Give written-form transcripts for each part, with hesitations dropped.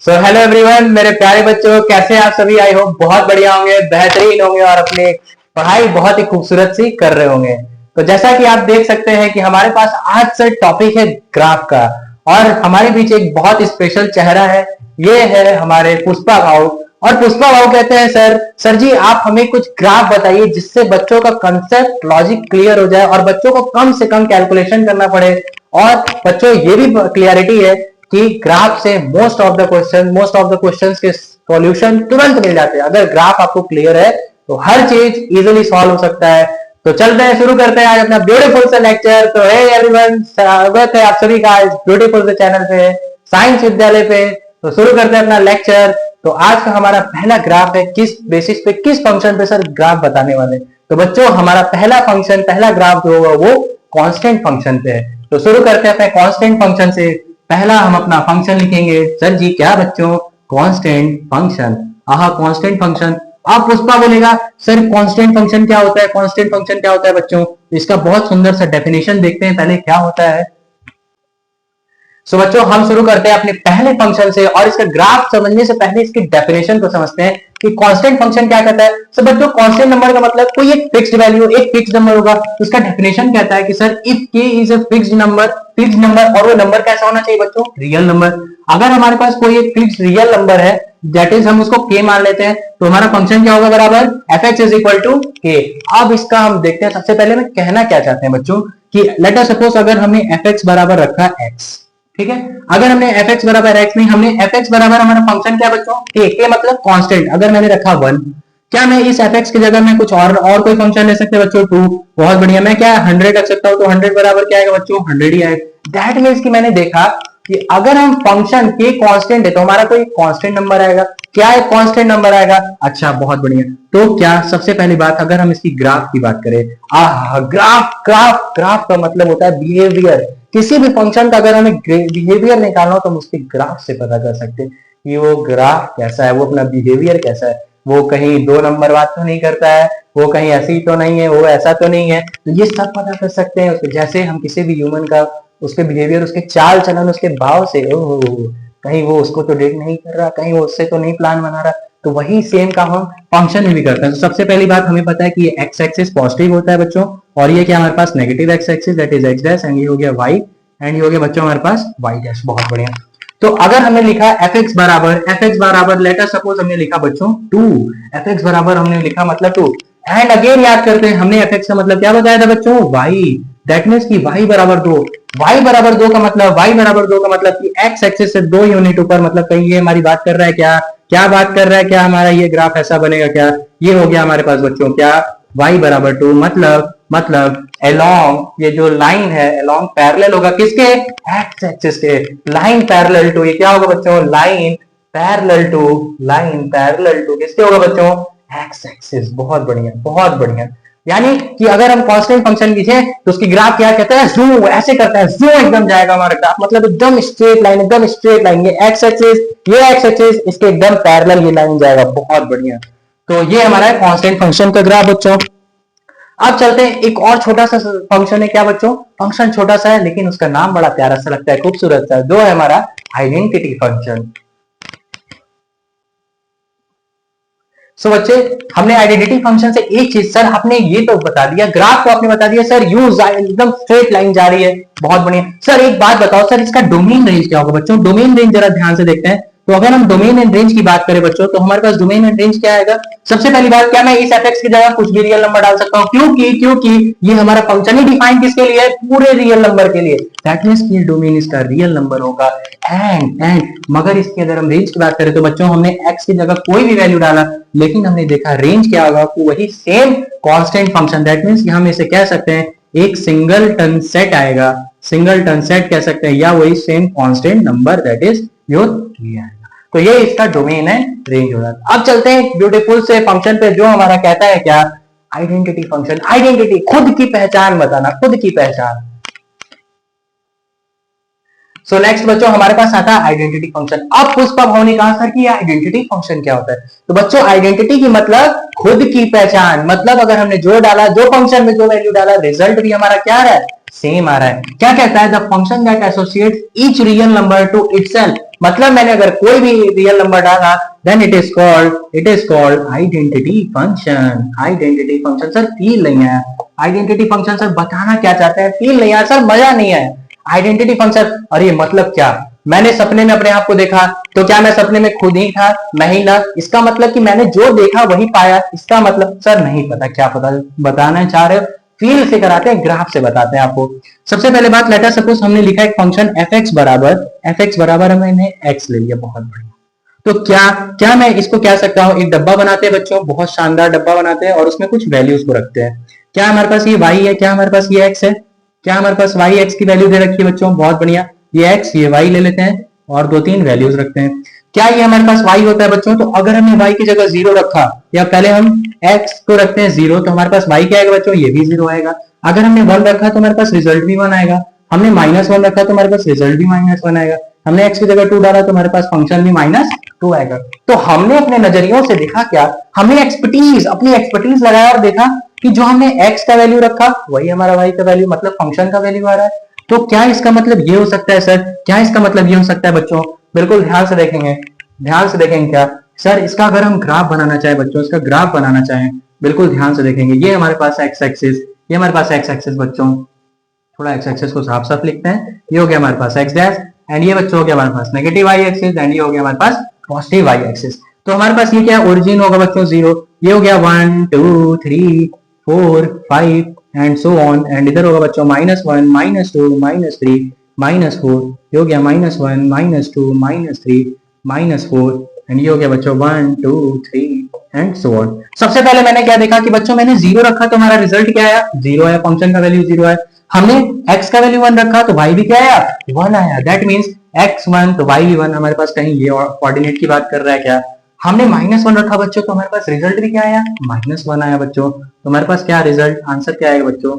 So hello everyone, मेरे प्यारे बच्चों, कैसे हैं आप सभी। आई होप बहुत बढ़िया होंगे, बेहतरीन होंगे और अपनी पढ़ाई बहुत ही खूबसूरत सी कर रहे होंगे। तो जैसा कि आप देख सकते हैं कि हमारे पास आज से टॉपिक है ग्राफ का, और हमारे बीच एक बहुत स्पेशल चेहरा है। ये है हमारे पुष्पा भाऊ। और पुष्पा भाऊ कहते हैं, सर जी आप हमें कुछ ग्राफ बताइए जिससे बच्चों का कंसेप्ट लॉजिक क्लियर हो जाए और बच्चों को कम से कम कैलकुलेशन करना पड़े। और बच्चों ये भी क्लियरिटी है कि ग्राफ से मोस्ट ऑफ द क्वेश्चंस के सॉल्यूशन तुरंत मिल जाते हैं। अगर ग्राफ आपको क्लियर है तो हर चीज इजीली सॉल्व हो सकता है। तो चलते हैं, शुरू करते हैं आज अपना ब्यूटीफुल सा लेक्चर। तो हे एवरीवन, स्वागत है आप सभी का इस ब्यूटीफुल से चैनल पे, साइंस विद्यालय पे। तो शुरू करते हैं अपना लेक्चर। तो आज का हमारा पहला ग्राफ है, किस बेसिस पे, किस फंक्शन पे सर ग्राफ बताने वाले। तो बच्चों हमारा पहला ग्राफ जो होगा वो कांस्टेंट फंक्शन पे है। तो शुरू करते हैं अपने कांस्टेंट फंक्शन से। पहला हम अपना फंक्शन लिखेंगे। सर जी क्या बच्चों? Constant function. Constant function. अब पुष्पा बोलेगा सर कांस्टेंट फंक्शन क्या होता है, कांस्टेंट फंक्शन क्या होता है बच्चों। इसका बहुत सुंदर सा डेफिनेशन देखते हैं पहले क्या होता है। सो बच्चों हम शुरू करते हैं अपने पहले फंक्शन से, और इसका ग्राफ समझने से पहले इसकी डेफिनेशन को समझते हैं कि कांस्टेंट फंक्शन क्या कहता है। सो बच्चों कांस्टेंट नंबर का मतलब कोई एक फिक्स्ड वैल्यू, एक फिक्स्ड नंबर होगा। तो उसका डेफिनेशन कहता है कि sir if k is a fixed number, और वो नंबर कैसा होना चाहिए बच्चों? Real number. अगर हमारे पास कोई एक फिक्स्ड रियल नंबर है, दैट इज हम उसको k मान लेते हैं, तो हमारा फंक्शन क्या होगा? बराबर fx is equal to k। अब इसका हम देखते हैं। सबसे पहले में कहना क्या चाहते हैं बच्चों कि लेट अस सपोज अगर हमने fx बराबर रखा x, ठीक है। अगर हमने fx बराबर x नहीं, हमने fx बराबर हमारा फंक्शन क्या बच्चों? k मतलब कांस्टेंट। अगर मैंने रखा 1, क्या मैं इस fx की जगह में कुछ और कोई फंक्शन ले सकते बच्चों? 2। बहुत बढ़िया। मैं क्या 100 रख सकता हूं, तो 100 बराबर क्या आएगा बच्चों? 100 ही आएगा। दैट मींस कि मैंने देखा कि अगर हम फंक्शन k कांस्टेंट है तो हमारा कोई कांस्टेंट नंबर आएगा। क्या एक कांस्टेंट नंबर आएगा? अच्छा बहुत बढ़िया। तो क्या सबसे पहली बात, अगर हम इसकी ग्राफ की बात करें, ग्राफ का मतलब होता है बिहेवियर। किसी भी फंक्शन का अगर हमें बिहेवियर निकालना हो तो हम उसके ग्राफ से पता कर सकते हैं कि वो ग्राफ कैसा है, वो अपना बिहेवियर कैसा है। वो कहीं 2 नंबर बात तो नहीं करता है, वो कहीं ऐसी तो नहीं है, वो ऐसा तो नहीं है। तो ये सब पता कर सकते हैं उसके। जैसे हम किसी भी ह्यूमन का, उसके बिहेवियर, उसके चाल चलन, उसके भाव से, ओह कहीं वो उसको तो डेट नहीं कर रहा, कहीं वो उससे तो नहीं प्लान बना रहा। तो वही सेम काम हम फंक्शन में भी करते हैं। तो सबसे पहली बात हमें पता है कि ये एक्स एक्सिस पॉजिटिव होता है बच्चों, और ये क्या हमारे पास negative x axis, that is x dash, and ये हो गया वाई, एंड ये हो गया बच्चों हमारे पास वाई डैश। बहुत बढ़िया। तो अगर हमने लिखा fx बराबर लेट अस सपोज हमने लिखा बच्चों 2, fx बराबर हमने लिखा मतलब 2, एंड अगेन याद करते हैं हमने fx का मतलब क्या बताया था बच्चों? y। दैट मींस कि y बराबर 2। y बराबर 2 का मतलब कि x एक्सिस से 2 यूनिट ऊपर, मतलब कहीं ये हमारी बात कर रहा है क्या? क्या बात कर रहा है? क्या हमारा ये ग्राफ ऐसा बनेगा क्या? ये हो गया हमारे पास बच्चों क्या? y बराबर 2 मतलब along, ये जो लाइन है along पैरेलल होगा किसके? एक्स एक्सिस के। लाइन पैरेलल टू, ये क्या होगा बच्चों? लाइन पैरेलल टू किसके होगा बच्चों? X axis. बहुत बढ़िया, बहुत बढ़िया। यानी कि अगर हम कांस्टेंट फंक्शन लिखे तो उसकी ग्राफ क्या कहता है? जूम, ऐसे करता है, जूम एकदम जाएगा हमारा ग्राफ, मतलब एकदम स्ट्रेट लाइन। ये एक्स एक्सिस इसके एकदम पैरेलल ये लाइन जाएगा। बहुत बढ़िया। तो ये हमारा है कांस्टेंट फंक्शन का ग्राफ बच्चों। अब चलते हैं, एक और छोटा सा फंक्शन है। क्या बच्चों? फंक्शन छोटा सा है लेकिन उसका नाम बड़ा प्यारा सा लगता है, खूबसूरत सा। जो है हमारा आइडेंटिटी फंक्शन। सो बच्चे हमने आइडेंटिटी फंक्शन से एक चीज, सर आपने ये तो बता दिया, ग्राफ को आपने बता दिया सर, यूज एकदम स्ट्रेट लाइन जा रही है। बहुत बढ़िया। सर एक बात बताओ सर, इसका डोमेन रेंज क्या होगा बच्चों? डोमेन रेंज जरा ध्यान से देखते हैं। तो अगर हम डोमेन एंड रेंज की बात करें बच्चों, तो हमारे पास डोमेन एंड रेंज क्या आएगा? सबसे पहली बात, क्या मैं इस fx की जगह कुछ भी रियल नंबर डाल सकता हूं? क्योंकि ये हमारा फंक्शन ही डिफाइन किसके लिए है? पूरे रियल नंबर के लिए। दैट मींस कि डोमेन इसका रियल नंबर होगा। एंड मगर इसकी अगर हम रेंज की बात करें तो बच्चों हमने x की जगह कोई भी वैल्यू डाला, लेकिन हमने देखा रेंज क्या होगा? वही same constant function. That means कि हम इसे कह सकते हैं एक सिंगलटन सेट आएगा, सिंगलटन सेट कह सकते हैं, या वही same constant number, that is your ये आएगा। तो ये इसका डोमेन है, रेंज हो रहा है। अब चलते हैं ब्यूटीफुल से फंक्शन पे, जो हमारा कहता है क्या? Identity function. आइडेंटिटी, खुद की पहचान बताना, खुद की पहचान। सो नेक्स्ट बच्चों हमारे पास आता है आइडेंटिटी फंक्शन। अब पुष्पा भाव ने कहा सर कि आइडेंटिटी फंक्शन क्या होता है? तो बच्चों आइडेंटिटी की मतलब खुद की पहचान। मतलब अगर हमने जो डाला, जो फंक्शन में जो वैल्यू डाला, रिजल्ट भी हमारा क्या आ रहा है? सेम आ रहा है। क्या कहता है? The function that associates each real number to itself मतलब मैंने अगर कोई भी रियल नंबर डाला then it is called identity function. Identity function sir feel नहीं आया, आइडेंटिटी फंक्शन सर बताना क्या चाहते हैं, फील नहीं आया सर, मजा नहीं आया। आइडेंटिटी फंक्शन, और ये मतलब क्या, मैंने सपने में अपने आप को देखा तो क्या मैं सपने में खुद ही था, नहीं ना, इसका मतलब कि मैंने जो देखा वही पाया, इसका मतलब सर नहीं पता क्या पता बताना चाह रहे हो, फील से कराते हैं, ग्राफ से बताते हैं आपको। सबसे पहले बात, लेटर सपोज हमने लिखा एक फंक्शन एफ एक्स बराबर मैंने एक्स ले लिया, बहुत बढ़िया। तो क्या क्या मैं इसको कह सकता हूँ, एक डब्बा बनाते हैं बच्चों, बहुत शानदार डब्बा बनाते हैं और उसमें कुछ वैल्यूज को रखते हैं। क्या हमारे पास ये y है, क्या हमारे पास ये x है, क्या हमारे पास y x की वैल्यू दे रखी है बच्चों, बहुत बढ़िया, ये x ये y ले लेते हैं और दो तीन वैल्यूज रखते हैं। क्या ये हमारे पास y होता है बच्चों, तो अगर हमने y की जगह जीरो रखा, या पहले हम x को रखते हैं जीरो, तो हमारे पास y क्या आएगा बच्चों, ये भी जीरो आएगा। अगर हमने वन रखा तो हमारे पास रिजल्ट भी वन आएगा, हमने माइनस वन रखा तो हमारे पास रिजल्ट भी माइनस वन आएगा, हमने x की जगह टू डाला तो हमारे पास फंक्शन भी माइनस टू आएगा। तो हमने अपने नजरियों से देखा क्या, हमने अपनी एक्सपर्टीज लगाया और देखा कि जो हमने x का वैल्यू रखा वही हमारा y का वैल्यू, मतलब फंक्शन का वैल्यू आ रहा है। तो क्या इसका मतलब ये हो सकता है सर, क्या इसका मतलब ये हो सकता है बच्चों, बिल्कुल ध्यान से देखेंगे, ध्यान से देखेंगे। क्या सर इसका अगर हम ग्राफ बनाना चाहें बच्चों, इसका ग्राफ बनाना चाहें, बिल्कुल ध्यान से देखेंगे, ये हमारे पास एक्स एक्सिस, ये हमारे पास एक्स एक्सिस बच्चों, थोड़ा एक्स एक्सिस को साफ साफ लिखते हैं, ये हो गया हमारे पास एक्स डैश, एंड ये बच्चों हो गया हमारे पास नेगेटिव वाई एक्सिस, एंड ये हो गया हमारे पास पॉजिटिव वाई एक्सिस। तो हमारे पास ये क्या ओरिजिन होगा बच्चों जीरो, ये हो गया 1 2 3 4 5 एंड सो ऑन, एंड इधर होगा बच्चों minus one minus two minus three minus four, ये हो गया minus one minus two minus three minus four, and ये हो गया बच्चों 1 2 3 एंड सो ऑन। सबसे पहले मैंने क्या देखा कि बच्चों मैंने जीरो रखा तो हमारा रिजल्ट क्या आया, जीरो आया, फंक्शन का वैल्यू जीरो आया। हमने x का वैल्यू वन रखा तो y भी क्या आया, वन आया, दैट मींस x वन तो y भी वन। हमारे पास कहीं ये कोऑर्डिनेट की बात कर रहा है क्या, हमने माइनस वन रखा बच्चों तो हमारे पास रिजल्ट भी क्या आया, माइनस वन आया बच्चों। तो हमारे पास क्या रिजल्ट आंसर क्या आएगा बच्चों,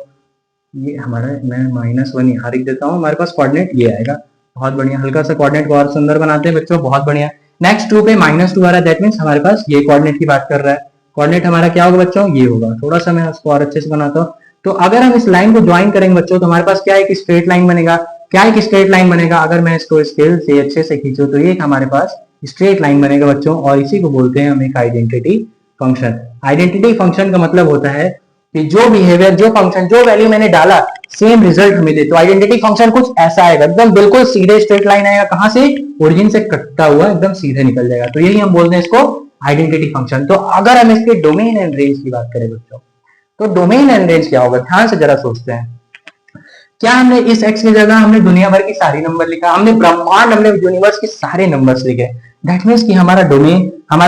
ये हमारा, मैं माइनस वन यहाँ लिख देता हूँ, हमारे पास कोऑर्डिनेट ये आएगा, बहुत बढ़िया, हल्का सा कोऑर्डिनेट को और सुंदर बनाते हैं बच्चों, बहुत बढ़िया। नेक्स्ट टू पे माइनस टू आ रहा है, दैट मींस हमारे पास ये कोऑर्डिनेट की बात कर रहा है, कोऑर्डिनेट हमारा क्या होगा बच्चों, ये होगा। थोड़ा सा मैं उसको और अच्छे से बनाता हूँ। तो अगर हम इस लाइन को ज्वाइन करेंगे बच्चों तो हमारे पास क्या एक स्ट्रेट लाइन बनेगा, क्या एक स्ट्रेट लाइन बनेगा, अगर मैं इसको स्केल से अच्छे से खींचूं तो ये हमारे पास स्ट्रेट लाइन बनेगा बच्चों, और इसी को बोलते हैं हम एक आइडेंटिटी फंक्शन। आइडेंटिटी फंक्शन का मतलब होता है कि जो बिहेवियर, जो फंक्शन, जो वैल्यू मैंने डाला सेम रिजल्ट मिले, तो आइडेंटिटी फंक्शन कुछ ऐसा आएगा, एकदम बिल्कुल सीधे स्ट्रेट लाइन आएगा, कहां से, ओरिजिन से कटता हुआ एकदम सीधे निकल जाएगा, तो यही हम बोलते हैं इसको आइडेंटिटी फंक्शन। तो अगर हम इसके डोमेन एंड रेंज की बात करें बच्चों, तो डोमेन एंड रेंज क्या होगा, ध्यान से जरा सोचते हैं। क्या हमने इस x की जगह हमने दुनिया भर की सारी नंबर लिखा, हमने ब्रह्मांड, हमने यूनिवर्स के सारे नंबर्स लिखे, दैट मींस कि हमारा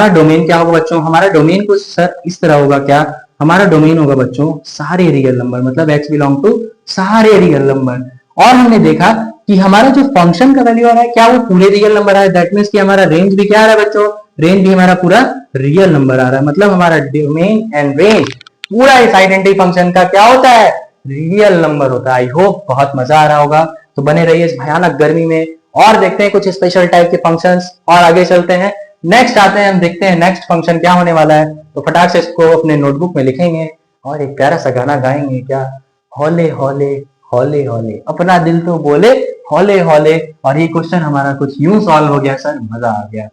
डोमेन क्या होगा बच्चों, हमारा डोमेन कुछ सर इस तरह होगा, क्या हमारा डोमेन होगा बच्चों सारे रियल नंबर, मतलब x बिलोंग टू सारे रियल नंबर। और हमने देखा कि हमारा जो फंक्शन का वैल्यू आ रहा है क्या वो पूरे रियल नंबर आ रहा है, दैट मींस कि हमारा रेंज भी क्या आ रहा है बच्चों, रेंज भी हमारा पूरा रियल नंबर आ रहा है, मतलब हमारा डोमेन एंड रेंज पूरा इस आइडेंटिटी फंक्शन का क्या होता है, रियल नंबर होता है। आई होप बहुत मजा आ रहा होगा, तो बने रहिए इस भयानक गर्मी में और देखते हैं कुछ स्पेशल टाइप के फंक्शंस, और आगे चलते हैं, नेक्स्ट आते हैं, हम देखते हैं नेक्स्ट फंक्शन क्या होने वाला है। तो फटाक से इसको अपने नोटबुक में लिखेंगे और एक प्यारा सा गाना गाएंगे, क्या, हौले हौले हौले हौले अपना दिल तो बोले हौले हौले। और ये क्वेश्चन हमारा कुछ यूं सॉल्व हो गया सर, मजा आ गया।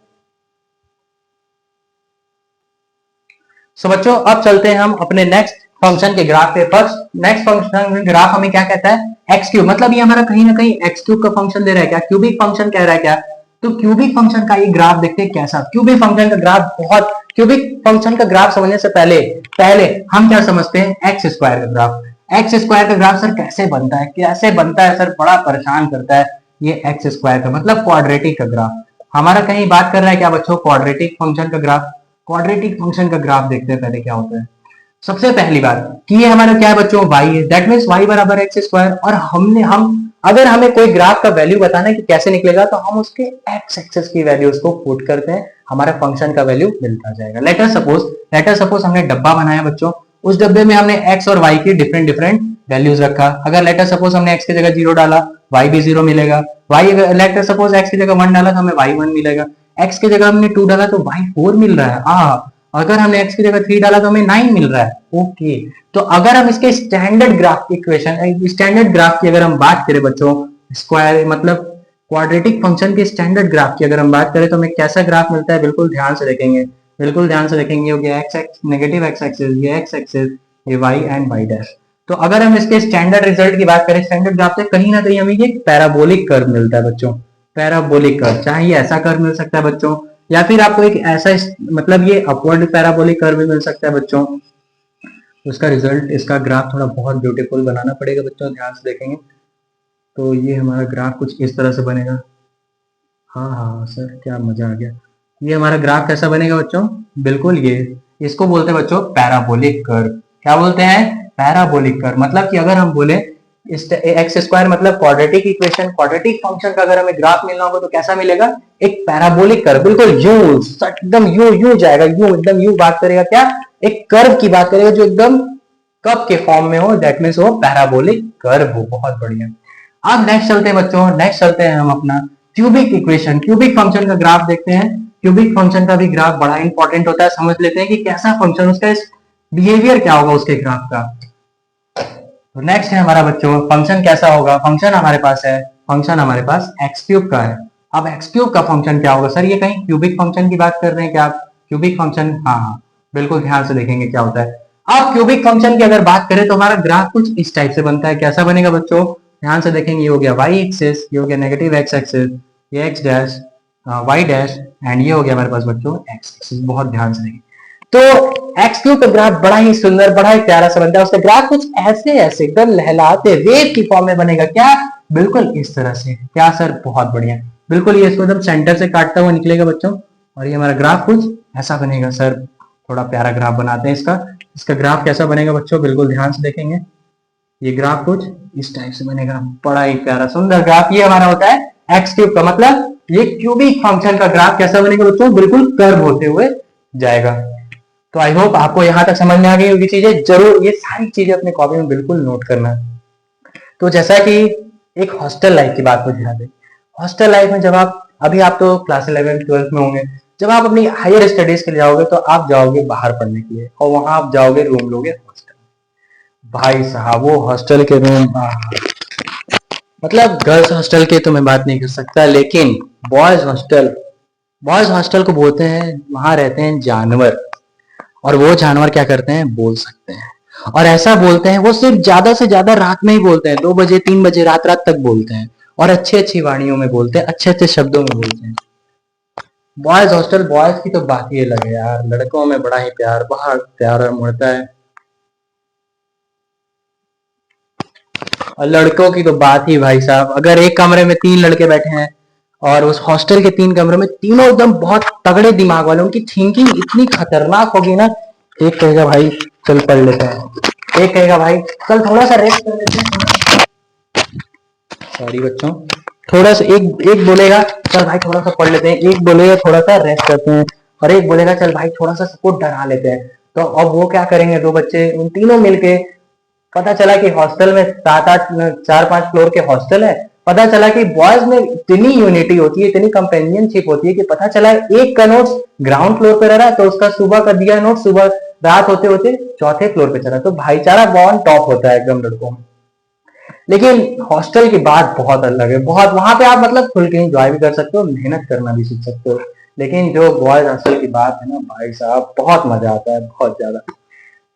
सो बच्चों अब चलते हैं हम अपने नेक्स्ट फंक्शन के ग्राफ पे। फर्स्ट नेक्स्ट फंक्शन ग्राफ हमें क्या कहता है, एक्स क्यूब, मतलब ये हमारा कहीं ना कहीं एक्स क्यूब का फंक्शन दे रहा है, क्या क्यूबिक फंक्शन कह रहा है क्या। तो क्यूबिक फंक्शन का ये ग्राफ देखते हैं कैसा, क्यूबिक फंक्शन का ग्राफ, बहुत क्यूबिक फंक्शन का ग्राफ समझने से पहले पहले हम क्या समझते हैं, एक्स स्क्वायर का ग्राफ। एक्स स्क्वायर का ग्राफ सर कैसे बनता है, कैसे बनता है सर, बड़ा परेशान करता है ये एक्स स्क्वायर का, मतलब क्वाड्रेटिक का ग्राफ। हमारा कहीं बात कर रहा है क्या बच्चों, क्वाड्रेटिक फंक्शन का ग्राफ। क्वाड्रेटिक फंक्शन का ग्राफ देखते हैं पहले क्या होता है। सबसे पहली बात कि ये हमारा क्या है बच्चों, y है, दैट मींस y बराबर एक्स स्क्वायर। और हम अगर हमें कोई ग्राफ का वैल्यू बताना है कि कैसे निकलेगा, तो हम उसके एक्स एक्सिस की वैल्यूज को पुट करते हैं, हमारा फंक्शन का वैल्यू मिलता जाएगा। लेटर सपोज हमने डब्बा बनाया बच्चों, उस डब्बे में हमने x और y की डिफरेंट डिफरेंट वैल्यूज रखा। अगर लेटर सपोज हमने x की जगह जीरो डाला, y भी जीरो मिलेगा। लेटर सपोज x की जगह वन डाला तो हमें y वन मिलेगा। x की जगह हमने टू डाला तो y फोर मिल रहा है। अगर हमने x की जगह 3 डाला तो हमें 9 मिल रहा है। ओके, तो अगर हम इसके standard graph equation, standard graph की अगर हम बात करें बच्चों, स्क्वायर मतलब क्वाड्रेटिक फंक्शन के स्टैंडर्ड ग्राफ की अगर हम बात करें तो हमें कैसा ग्राफ मिलता है, बिल्कुल ध्यान से देखेंगे, बिल्कुल ध्यान से देखेंगे। हो गया x x negative x axis, ये एक्स एक्सिस, ये वाई एंड वाई डैश। तो अगर हम इसके स्टैंडर्ड रिजल्ट की बात करें, स्टैंडर्ड ग्राफ से कहीं ना कहीं हमें ये पैराबोलिक कर्व मिलता है बच्चों, पैराबोलिक कर्व। चाहे ये ऐसा कर्व मिल सकता है बच्चों, या फिर आपको एक ऐसा मतलब ये अपवर्ड पैराबोलिक कर्व भी मिल सकता है बच्चों। उसका रिजल्ट, इसका ग्राफ थोड़ा बहुत ब्यूटीफुल बनाना पड़ेगा बच्चों, ध्यान से देखेंगे। तो ये हमारा ग्राफ कुछ इस तरह से बनेगा। हाँ हाँ सर, क्या मजा आ गया। ये हमारा ग्राफ कैसा बनेगा बच्चों, बिल्कुल ये, इसको बोलते हैं बच्चों पैराबोलिक कर्व। क्या बोलते हैं, पैराबोलिक कर्व। मतलब कि अगर हम बोले एक्स स्क्वायर मतलब क्वाड्रेटिक इक्वेशन, क्वाड्रेटिक फंक्शन का अगर हमें ग्राफ मिलना होगा तो कैसा मिलेगा, एक पैराबोलिक कर्व, बिल्कुल यू, एकदम यू यू जाएगा, यू एकदम यू बात करेगा, क्या एक कर्व की बात करेगा जो एकदम कप के फॉर्म में हो, दैट मीन्स वो पैराबोलिक कर्व हो। बहुत बढ़िया। अब नेक्स्ट चलते हैं बच्चों, नेक्स्ट चलते हैं हम अपना क्यूबिक इक्वेशन, क्यूबिक फंक्शन का ग्राफ देखते हैं। क्यूबिक फंक्शन का भी ग्राफ बड़ा इंपॉर्टेंट होता है, समझ लेते हैं कि कैसा फंक्शन, उसका बिहेवियर क्या होगा उसके ग्राफ का। तो नेक्स्ट है हमारा बच्चों फंक्शन कैसा होगा। फंक्शन हमारे पास है, फंक्शन हमारे पास एक्स क्यूब का है। अब एक्स क्यूब का फंक्शन क्या होगा, सर ये कहीं क्यूबिक फंक्शन की बात कर रहे हैं क्या आप, क्यूबिक फंक्शन, हाँ हाँ बिल्कुल ध्यान से देखेंगे क्या होता है। अब क्यूबिक फंक्शन की अगर बात करें तो हमारा ग्राफ कुछ इस टाइप से बनता है। कैसा बनेगा बच्चों, ध्यान से देखेंगे। ये हो गया वाई एक्सिस, ये हो गया नेगेटिव एक्स एक्सिस, ये x dash y dash, and ये हो गया हमारे पास बच्चों एक्स एक्सिस। बहुत ध्यान से देखेंगे। तो एक्स क्यूब का ग्राफ बड़ा ही सुंदर, बड़ा ही प्यारा सा बनता है। उसका ग्राफ कुछ ऐसे ऐसे एकदम लहलाते वेव की फॉर्म में बनेगा। क्या, बिल्कुल इस तरह से। क्या सर, बहुत बढ़िया। बिल्कुल ये इसको एकदम सेंटर से काटता हुआ निकलेगा बच्चों, और ये हमारा ग्राफ कुछ ऐसा बनेगा। सर थोड़ा प्यारा ग्राफ बनाते हैं इसका। इसका ग्राफ कैसा बनेगा बच्चों, बिल्कुल ध्यान से देखेंगे। ये ग्राफ कुछ इस टाइप से बनेगा, बड़ा ही प्यारा सुंदर ग्राफ। ये हमारा होता है एक्स क्यूब का, मतलब ये क्यूबिक फंक्शन का ग्राफ कैसा बनेगा बच्चों, बिल्कुल कर्व होते हुए जाएगा। तो आई होप आपको यहां तक समझ में आ गई होगी चीजें। जरूर ये सारी चीजें अपने कॉपी में बिल्कुल नोट करना। तो जैसा कि एक हॉस्टल लाइफ की बात मुझे याद है। हॉस्टल लाइफ में जब आप, अभी आप तो क्लास 11 12 में होंगे, जब आप अपनी हायर स्टडीज के लिए जाओगे तो आप जाओगे बाहर पढ़ने के लिए, और वहां आप जाओगे रूम लोगे हॉस्टल। भाई साहब वो हॉस्टल के रूम, मतलब गर्ल्स हॉस्टल के तो मैं बात नहीं कर सकता, लेकिन बॉयज हॉस्टल, बॉयज हॉस्टल को बोलते हैं, वहां रहते हैं जानवर, और वो जानवर क्या करते हैं, बोल सकते हैं। और ऐसा बोलते हैं, वो सिर्फ ज्यादा से ज्यादा रात में ही बोलते हैं, 2 बजे 3 बजे रात रात तक बोलते हैं, और अच्छी अच्छी वाणियों में बोलते हैं, अच्छे अच्छे शब्दों में बोलते हैं। बॉयज हॉस्टल, बॉयज की तो बात ही अलग है यार, लड़कों में बड़ा ही प्यार, बहुत प्यार मुड़ता है, और लड़कों की तो बात ही भाई साहब। अगर एक कमरे में 3 लड़के बैठे हैं और उस हॉस्टल के 3 कमरों में तीनों एकदम बहुत तगड़े दिमाग वाले, उनकी थिंकिंग इतनी खतरनाक होगी ना। एक कहेगा भाई चल पढ़ लेते हैं, एक कहेगा भाई चल थोड़ा सा रेस्ट कर लेते हैं, सॉरी बच्चों, थोड़ा सा, एक बोलेगा चल भाई थोड़ा सा पढ़ लेते हैं, एक बोलेगा थोड़ा सा रेस्ट करते हैं, और एक बोलेगा चल भाई थोड़ा सा सबको डरा लेते हैं। तो अब वो क्या करेंगे, 2 बच्चे उन तीनों मिलके, पता चला कि हॉस्टल में 7-8 4-5 फ्लोर के हॉस्टल है। पता चला कि बॉयज में इतनी यूनिटी होती है, इतनी कंपेनियनशिप होती है कि पता चला एक का नोट्स ग्राउंड फ्लोर पे रह रहा है, तो उसका सुबह का दिया नोट सुबह रात होते होते 4थे फ्लोर पे चला। तो भाईचारा बॉन्ड टॉप होता है एकदम लड़कों में। लेकिन हॉस्टल की बात बहुत अलग है, बहुत, वहां पे आप मतलब खुल के एंजॉय भी कर सकते हो, मेहनत करना भी सीख सकते हो। लेकिन जो बॉयज हॉस्टल की बात है ना भाई साहब, बहुत मजा आता है, बहुत ज्यादा।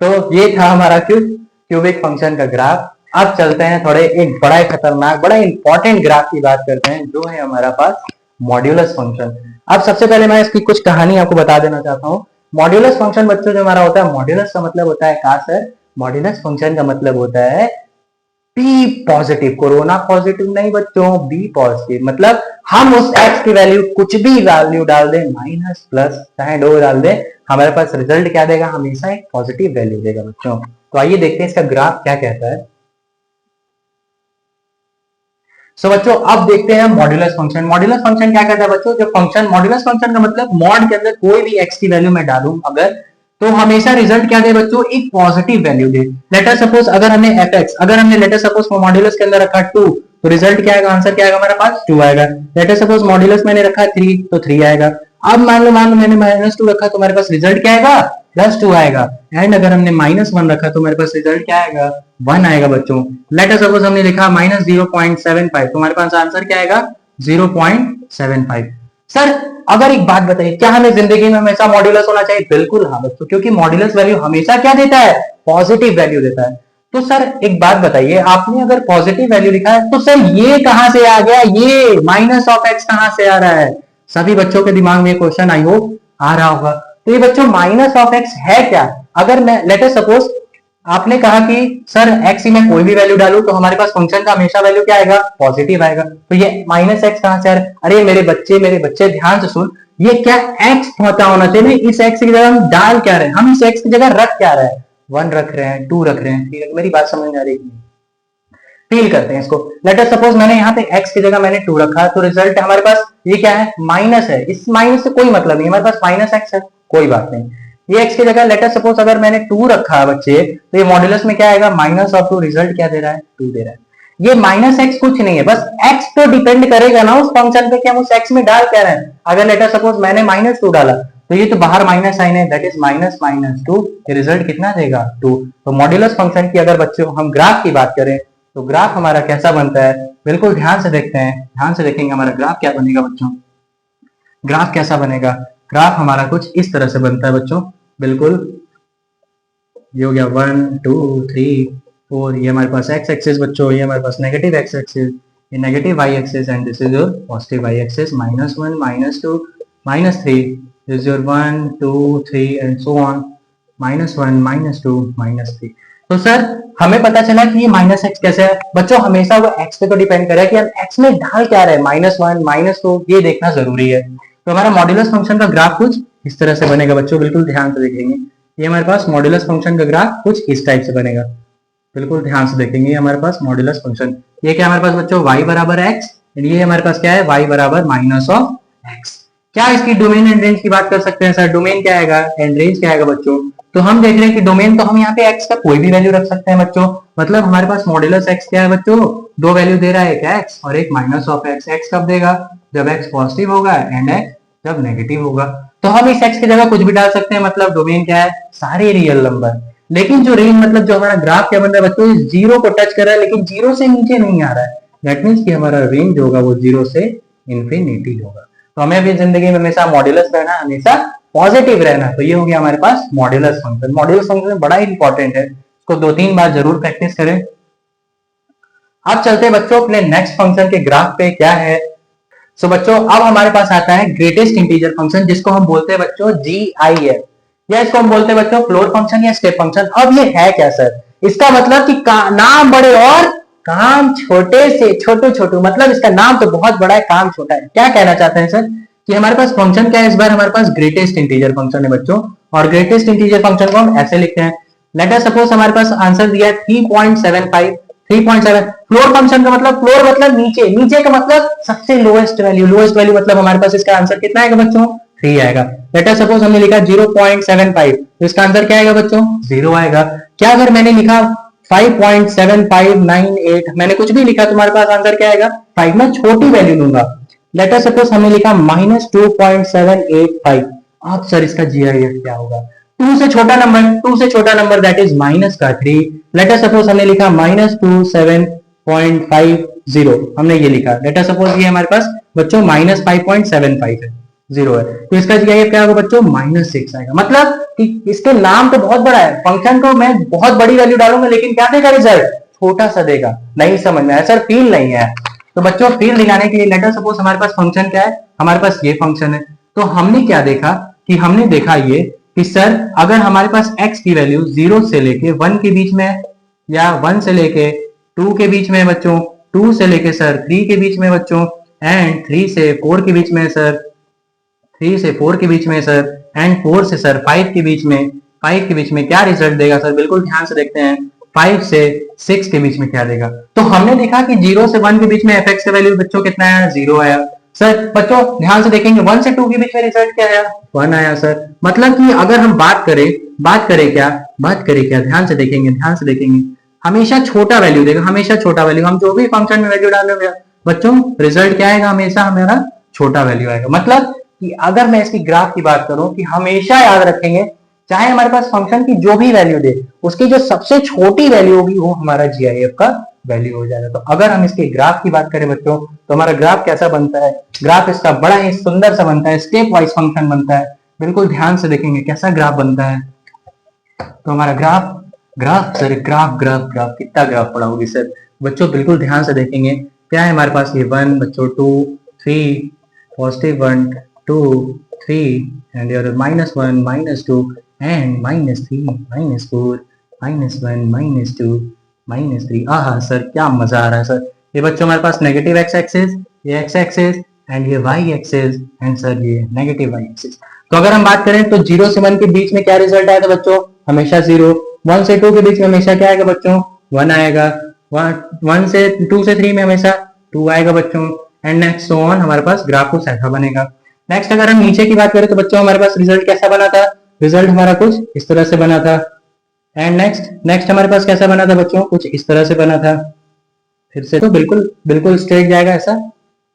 तो ये था हमारा क्यूबिक फंक्शन का ग्राफ। अब चलते हैं थोड़े एक बड़ा ही खतरनाक, बड़ा इंपॉर्टेंट ग्राफ की बात करते हैं, जो है हमारा पास मॉड्यूलस फंक्शन। अब सबसे पहले मैं इसकी कुछ कहानी आपको बता देना चाहता हूँ। मॉड्यूलस फंक्शन बच्चों जो हमारा होता है, मॉड्यूलस का मतलब होता है, खास है मॉड्यूलस फंक्शन का मतलब होता है बी पॉजिटिव, कोरोना पॉजिटिव नहीं बच्चों, बी पॉजिटिव। मतलब हम उस एक्स की वैल्यू, कुछ भी वैल्यू डाल दें, माइनस प्लस चाहे दो डाल दें, हमारे पास रिजल्ट क्या देगा, हमेशा एक पॉजिटिव वैल्यू देगा बच्चों। तो आइए देखते हैं इसका ग्राफ क्या कहता है। सो बच्चों अब देखते हैं मॉड्यूलस फंक्शन। मॉड्यूलस फंक्शन क्या कहता है बच्चों, जो फंक्शन, मॉड्यूलस फंक्शन का मतलब मॉड के अंदर कोई भी एक्स की वैल्यू मैं डालूं अगर, तो हमेशा रिजल्ट क्या दे बच्चों, एक पॉजिटिव वैल्यू दे। लेटर सपोज अगर हमने fx, अगर हमने लेटर सपोज मॉड्यूलस के अंदर रखा 2, तो रिजल्ट क्या आएगा, आंसर क्या आएगा हमारे पास 2 आएगा। लेटर सपोज मॉड्यूलस मैंने रखा 3, तो 3 आएगा। अब मान लो मैंने -2 रखा, तो हमारे पास रिजल्ट क्या आएगा, +2 आएगा। एंड अगर हमने -1 रखा तो हमारे पास रिजल्ट क्या आएगा, 1 आएगा बच्चों। लेटर सपोज हमने लिखा -0.75, तो हमारे पास आंसर क्या आएगा 0.75। सर अगर एक बात बताइए, क्या हमें जिंदगी में हमेशा मॉड्यूलस होना चाहिए? बिल्कुल हाँ बच्चों, क्योंकि मॉड्यूलस वैल्यू हमेशा क्या देता है? पॉजिटिव वैल्यू देता है। तो सर एक बात बताइए, आपने अगर पॉजिटिव वैल्यू लिखा है तो सर ये कहां से आ गया? ये माइनस ऑफ एक्स कहां से आ रहा है? सभी बच्चों के दिमाग में क्वेश्चन आई होप आ रहा होगा। तो ये बच्चों माइनस ऑफ एक्स है क्या? अगर मैं लेट अस सपोज आपने कहा कि सर एक्स में कोई भी वैल्यू डालू तो हमारे पास फंक्शन का हमेशा वैल्यू क्या आएगा? पॉजिटिव आएगा। तो ये माइनस एक्स कहां से आ रहा है? अरे मेरे बच्चे ध्यान से सुन, ये क्या एक्स पता होना चाहिए ना। इस एक्स की जगह हम डाल क्या रहे हैं? हम इस एक्स की जगह रख क्या रहे हैं? 1 रख रहे हैं, 2 रख रहे हैं। ठीक है, मेरी बात समझ में आ रही है? फील करते हैं इसको। लेट अस सपोज मैंने यहाँ पे x की जगह मैंने 2 रखा, तो रिजल्ट हमारे पास ये क्या है? माइनस है। इस माइनस से कोई मतलब नहीं, हमारे पास माइनस एक्स है, कोई बात नहीं। ये x की जगह लेट अस सपोज अगर मैंने 2 रखा बच्चे, तो ये मॉड्यूलस में क्या आएगा? Minus of 2। रिजल्ट क्या दे रहा है? 2 दे रहा है। ये माइनस एक्स कुछ नहीं है, बस x तो डिपेंड करेगा ना उस फंक्शन पे कि हम उस x में डाल क्या रहे हैं। अगर लेट अस सपोज मैंने -2 डाला, तो ये तो बाहर माइनस साइन है, दैट इज माइनस माइनस 2। ये रिजल्ट कितना देगा? 2। तो मॉड्यूलस फंक्शन की अगर बच्चों हम ग्राफ की बात करें तो ग्राफ हमारा कैसा बनता है? बिल्कुल ध्यान से देखते हैं, ध्यान से देखेंगे हमारा ग्राफ क्या बनेगा बच्चों। ग्राफ कैसा बनेगा? ग्राफ हमारा कुछ इस तरह से बनता है बच्चों। बिल्कुल ये हो गया 1 2 3 4, ये हमारे पास एक्स एक्सिस बच्चों, ये हमारे पास नेगेटिव एक्स एक्सिस, ये negative y axis and this is your positive y axis. -1 -2 -3, this is your 1 2 3 and so on, -1 -2 -3। तो सर हमें पता चला कि ये माइनस एक्स कैसे है बच्चों? हमेशा वो एक्स पे तो डिपेंड करे कि हम एक्स में डाल क्या रहे हैं, -1 -2, ये देखना जरूरी है। तो हमारा मॉड्यूलस फंक्शन का ग्राफ कुछ इस तरह से बनेगा बच्चों, बिल्कुल ध्यान से देखेंगे। ये हमारे पास मॉड्यूलस फंक्शन का ग्राफ कुछ इस टाइप से बनेगा, बिल्कुल ध्यान से देखेंगे। हमारे पास मॉड्यूलस फंक्शन, ये क्या हमारे पास बच्चों? y बराबर x, ये हमारे पास क्या है? y बराबर माइनस ऑफ x। क्या इसकी डोमेन एंड रेंज की बात कर सकते हैं? सर डोमेन क्या आएगा एंड रेंज क्या आएगा बच्चों? तो हम देख रहे हैं कि डोमेन तो हम यहाँ पे x का कोई भी वैल्यू रख सकते हैं बच्चों। मतलब हमारे पास मॉड्यूलस x क्या है बच्चों? 2 वैल्यू दे रहा है, एक x और एक माइनस ऑफ x। x कब देगा? जब x पॉजिटिव होगा एंड x जब नेगेटिव होगा। तो हम इस x की जगह कुछ भी डाल सकते हैं। मतलब डोमेन क्या है? सारे रियल नंबर। लेकिन जो रेंज मतलब जो हमारा ग्राफ क्या बन रहा है बच्चों? 0 को टच कर रहा है लेकिन 0 से नीचे नहीं आ रहा है। दैट मीन्स कि हमारा रेंज होगा वो 0 से इंफिनिटी होगा। तो हमें भी जिंदगी में हमेशा मॉड्यूलस रहना, हमेशा पॉजिटिव रहना। तो ये हो गया हमारे पास मॉड्यूलस फंक्शन। मॉड्यूलस फंक्शन बड़ा ही इंपॉर्टेंट है, इसको 2-3 बार जरूर प्रैक्टिस करें। अब चलते हैं बच्चों अपने नेक्स्ट फंक्शन के ग्राफ पे क्या है। सो बच्चों अब हमारे पास आता है ग्रेटेस्ट इंटीजर फंक्शन, जिसको हम बोलते हैं बच्चों GIF, या इसको हम बोलते हैं बच्चों फ्लोर फंक्शन या स्टेप फंक्शन। अब ये है क्या सर? इसका मतलब कि नाम बड़े और काम छोटे से छोटू, मतलब इसका नाम तो बहुत बड़ा है, काम छोटा है। क्या कहना चाहते हैं सर? कि हमारे पास फंक्शन क्या है इस बार? हमारे पास ग्रेटेस्ट इंटीजर फंक्शन है बच्चों, और ग्रेटेस्ट इंटीजर फंक्शन को हम ऐसे लिखते हैं। लेट अस सपोज हमारे पास आंसर दिया है 3.75, 3.7। फ्लोर फंक्शन का मतलब, फ्लोर मतलब नीचे, नीचे का मतलब सबसे लोएस्ट वैल्यू, लोएस्ट वैल्यू मतलब हमारे पास इसका आंसर कितना आएगा बच्चों? 3 आएगा। लेट अस सपोज हमने लिखा 0.75, तो इसका आंसर क्या आएगा बच्चों? 0 आएगा। क्या अगर मैंने लिखा 5.7598, मैंने कुछ भी लिखा, तुम्हारे पास आंसर क्या आएगा? 5। मैं छोटी वैल्यू लूंगा। लेट अस सपोज हमने लिखा -2.785, अब सर इसका GIF क्या होगा? 2 से छोटा नंबर, 2 से छोटा नंबर दैट इज माइनस का 3। लेट अस सपोज हमने लिखा -27.50, हमने ये लिखा। लेट अस सपोज ये हमारे पास बच्चों -5.75 है, 0 है, तो इसका GIF क्या होगा बच्चों? -6 आएगा। मतलब कि इसके नाम तो बहुत बड़ा है, फंक्शन को मैं बहुत बड़ी वैल्यू डालूंगा लेकिन क्या देगा रिजल्ट? छोटा सा देगा। नहीं समझ में आया सर? फील नहीं है? तो बच्चों फील दिलाने के लिए लेट अस सपोज हमारे पास फंक्शन क्या है? हमारे पास ये फंक्शन है। तो हमने क्या देखा कि हमने देखा ये कि सर अगर हमारे पास x की वैल्यू 0 से लेके 1 के बीच में है, या 1 से लेके 2 के बीच में है बच्चों, 2 से लेके सर 3 के बीच में है बच्चों, एंड 3 से 4 के बीच में है सर, 3 से 4 के बीच में है सर, एंड 4 से सर 5 के बीच में, 5 के बीच में क्या रिजल्ट देगा सर? बिल्कुल ध्यान से देखते हैं। 5 से 6 के बीच में क्या देगा? तो हमने देखा कि 0 से 1 के बीच में fx का वैल्यू बच्चों कितना आया? 0 आया। सर बच्चों ध्यान से देखेंगे 1 से 2 के बीच में रिजल्ट क्या आया? 1 आया सर। मतलब कि अगर हम बात करें क्या, ध्यान से देखेंगे, ध्यान से देखेंगे, हमेशा छोटा वैल्यू देगा, हमेशा छोटा वैल्यू। हम जो भी फंक्शन में वैल्यू डालेंगे बच्चों, रिजल्ट क्या आएगा? हमेशा हमारा छोटा वैल्यू आएगा। मतलब कि अगर मैं इसकी ग्राफ की बात करूं कि हमेशा याद रखेंगे, चाहे हमारे पास फंक्शन की जो भी वैल्यू दे, उसकी जो सबसे छोटी वैल्यू होगी वो हमारा GIF का वैल्यू हो जाएगा। तो अगर हम इसके ग्राफ की बात करें बच्चों, तो हमारा ग्राफ कैसा बनता है, ग्राफ इसका बड़ा ही सुंदर सा बनता है, स्टेप वाइज फंक्शन बनता है। बिल्कुल ध्यान से देखेंगे कैसा ग्राफ बनता है। तो हमारा graph graph sir graph graph graph कितना ग्राफ पड़ा होगी सर बच्चों, बिल्कुल ध्यान से देखेंगे। क्या है हमारे पास, ये 1 बच्चों, 2 3 पॉजिटिव 1 2 3 एंड योर -1 -2 एंड -3 -4 -1 -2 -3। आहा सर क्या मजा आ रहा है सर। ये बच्चों हमारे पास नेगेटिव एक्स एक्सिस, ये एक्स एक्सिस एंड ये वाई एक्सिस एंड सर ये नेगेटिव वाई एक्सिस। तो अगर हम बात करें तो 0 से 1 के बीच में क्या रिजल्ट आया था बच्चों, हमेशा 0। 1 से 2 के बीच में हमेशा क्या आएगा बच्चों, 1 आएगा। 1 से 2 से 3 में हमेशा 2 आएगा बच्चों। एंड नेक्स्ट सो ऑन हमारे पास ग्राफ कुछ ऐसा बनेगा। नेक्स्ट अगर हम नीचे की बात करें तो बच्चों हमारे पास रिजल्ट कैसा बना था, रिजल्ट हमारा कुछ इस तरह से बना था। एंड नेक्स्ट हमारे पास कैसा बना था बच्चों, कुछ इस तरह से बना था। फिर से तो बिल्कुल बिल्कुल स्ट्रेट जाएगा ऐसा,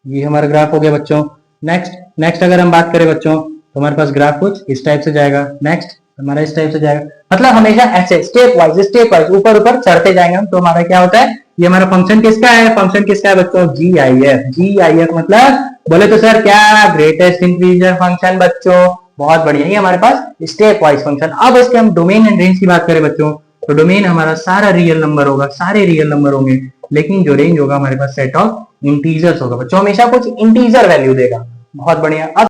ये हमारा ग्राफ हो गया बच्चों। नेक्स्ट अगर हम बात करें बच्चों तो हमारे पास ग्राफ कुछ इस टाइप से जाएगा। नेक्स्ट हमारा इस टाइप से जाएगा, मतलब हमेशा ऐसे स्टेप वाइज ऊपर ऊपर चढ़ते जाएंगे हम। तो हमारा क्या होता है, ये हमारा फंक्शन किसका है, फंक्शन किसका है बच्चों, GIF। GIF मतलब बोले तो सर क्या, ग्रेटेस्ट इंटीजर फंक्शन बच्चों। बहुत बढ़िया, ये हमारे पास स्टेप वाइज फंक्शन। अब इसके हम डोमेन एंड रेंज की बात करें बच्चों, तो डोमेन हमारा सारा रियल नंबर होगा, सारे रियल नंबर होंगे, लेकिन जो रेंज होगा हमारे पास सेट ऑफ इंटीजर्स होगा बच्चों, हमेशा कुछ इंटीजर वैल्यू देगा। बहुत बढ़िया। अब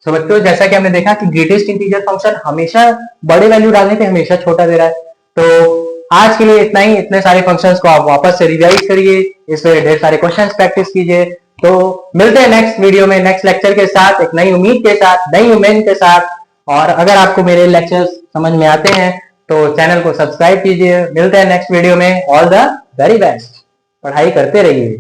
तो बच्चों जैसा कि हमने देखा कि ग्रेटेस्ट इंटीजर फंक्शन हमेशा बड़े वैल्यू डालने पे हमेशा छोटा दे रहा है। तो आज के लिए इतना ही। इतने सारे फंक्शंस को आप वापस से रिवाइज करिए, इसमें ढेर सारे क्वेश्चंस प्रैक्टिस कीजिए। तो मिलते हैं नेक्स्ट वीडियो में, नेक्स्ट लेक्चर के साथ, एक नई उम्मीद के साथ, नई उम्मीद के साथ। और अगर आपको मेरे लेक्चर्स समझ में आते हैं तो चैनल को सब्सक्राइब कीजिए। मिलते हैं नेक्स्ट वीडियो में। ऑल द वेरी बेस्ट, पढ़ाई करते रहिए।